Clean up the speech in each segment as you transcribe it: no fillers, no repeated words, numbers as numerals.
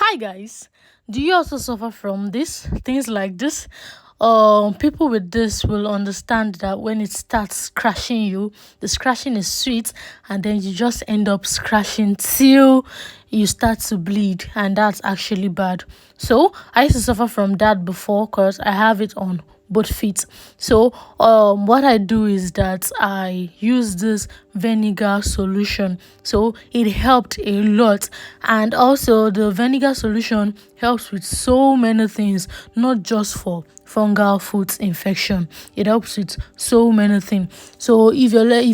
Hi guys, do you also suffer from this things like this? People with this will understand that when it starts scratching you, the scratching is sweet, and then you just end up scratching till you start to bleed, and that's actually bad. So I used to suffer from that before because I have it on both feet. So what I do is that I use this vinegar solution. So it helped a lot, and also the vinegar solution helps with so many things, not just for fungal foot infection. It helps with so many things. So if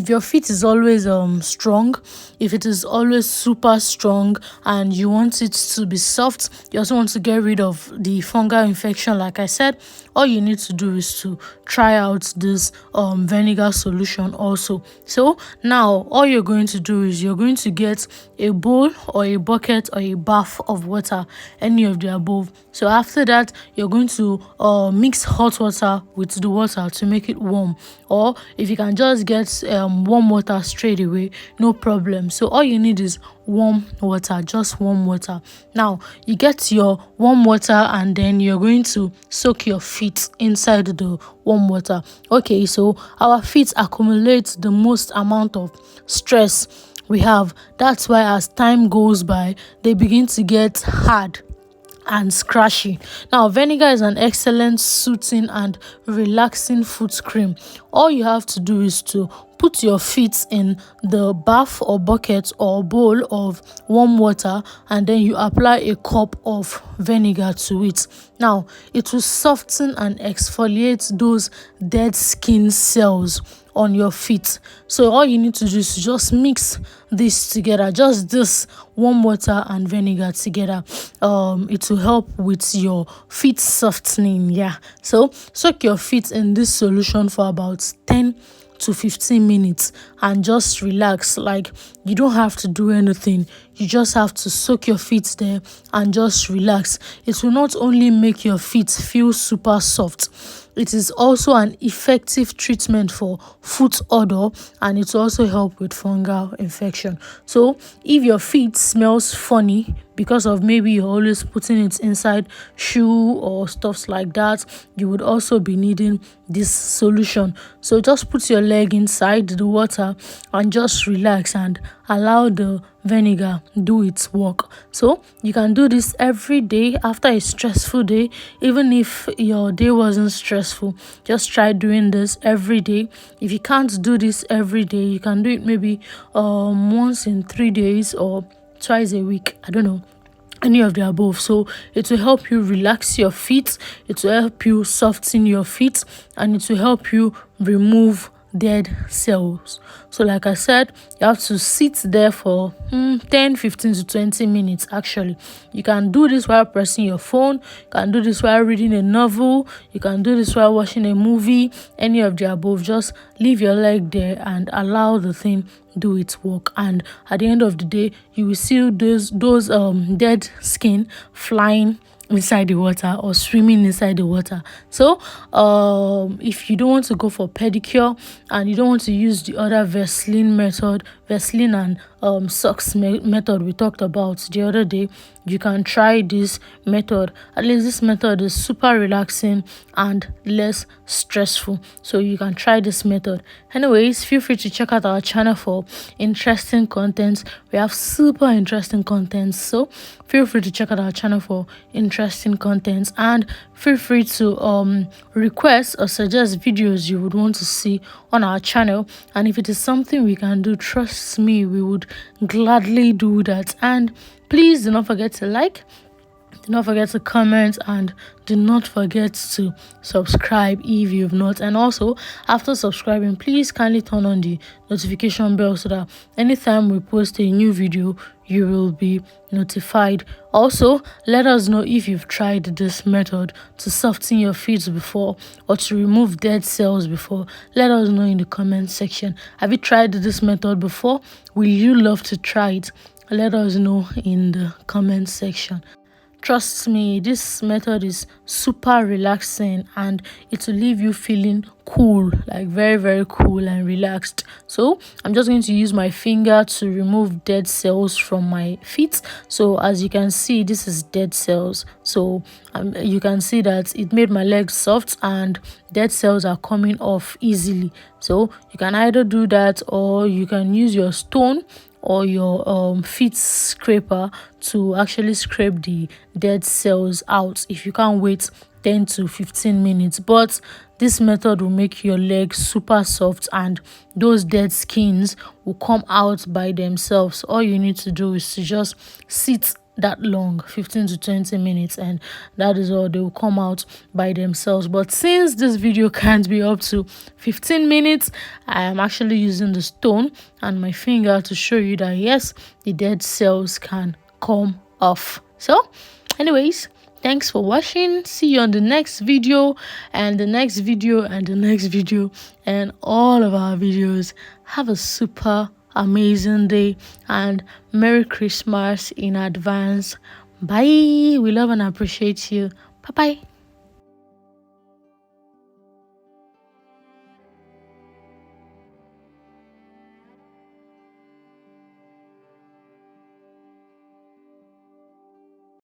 your feet is always strong, if it is always super strong and you want it to be soft, you also want to get rid of the fungal infection, like I said, all you need to do is to try out this vinegar solution also. So now all you're going to do is you're going to get a bowl or a bucket or a bath of water, any of the above. So after that, you're going to mix hot water with the water to make it warm, or if you can just get warm water straight away, no problem. So all you need is warm water, just warm water. Now you get your warm water, and then you're going to soak your feet inside the warm water. Okay, so our feet accumulate the most amount of stress we have. That's why as time goes by, they begin to get hard and scratchy. Now, vinegar is an excellent soothing and relaxing foot cream. All you have to do is to put your feet in the bath or bucket or bowl of warm water, and then you apply a cup of vinegar to it. Now, it will soften and exfoliate those dead skin cells on your feet. So all you need to do is just mix this together, just this warm water and vinegar together. It will help with your feet softening. Yeah, so soak your feet in this solution for about 10 to 15 minutes and just relax. Like, you don't have to do anything, you just have to soak your feet there and just relax. It will not only make your feet feel super soft, it is also an effective treatment for foot odor, and it will also help with fungal infection. So if your feet smells funny because of maybe you're always putting it inside shoe or stuffs like that, you would also be needing this solution. So just put your leg inside the water and just relax and allow the vinegar do its work. So you can do this every day after a stressful day. Even if your day wasn't stressful, just try doing this every day. If you can't do this every day, you can do it maybe once in 3 days or twice a week. I don't know, any of the above. So it will help you relax your feet, it will help you soften your feet, and it will help you remove dead cells. So like I said, you have to sit there for 10, 15 to 20 minutes. Actually, you can do this while pressing your phone, you can do this while reading a novel, you can do this while watching a movie, any of the above. Just leave your leg there and allow the thing do its work, and at the end of the day, you will see those dead skin flying inside the water or swimming inside the water. So if you don't want to go for pedicure and you don't want to use the other Vaseline and socks method we talked about the other day, you can try this method. At least this method is super relaxing and less stressful, so you can try this method. Anyways, feel free to check out our channel for interesting content. We have super interesting content, so feel free to check out our channel for interesting content, and feel free to request or suggest videos you would want to see on our channel. And if it is something we can do, trust me, we would gladly do that. And please do not forget to like, do not forget to comment, and do not forget to subscribe if you've not. And also, after subscribing, please kindly turn on the notification bell so that anytime we post a new video, you will be notified. Also, let us know if you've tried this method to soften your feet before or to remove dead cells before. Let us know in the comment section. Have you tried this method before? Will you love to try it? Let us know in the comment section. Trust me, this method is super relaxing and it will leave you feeling cool, like very, very cool and relaxed. So I'm just going to use my finger to remove dead cells from my feet. So as you can see, this is dead cells. So you can see that it made my legs soft and dead cells are coming off easily. So you can either do that or you can use your stone or your feet scraper to actually scrape the dead cells out if you can't wait 10 to 15 minutes. But this method will make your legs super soft and those dead skins will come out by themselves. All you need to do is to just sit that long, 15 to 20 minutes, and that is all. They will come out by themselves. But since this video can't be up to 15 minutes, I am actually using the stone and my finger to show you that yes, the dead cells can come off. So anyways, thanks for watching. See you on the next video and the next video and the next video and all of our videos. Have a super amazing day and Merry Christmas in advance. Bye. We love and appreciate you. Bye bye.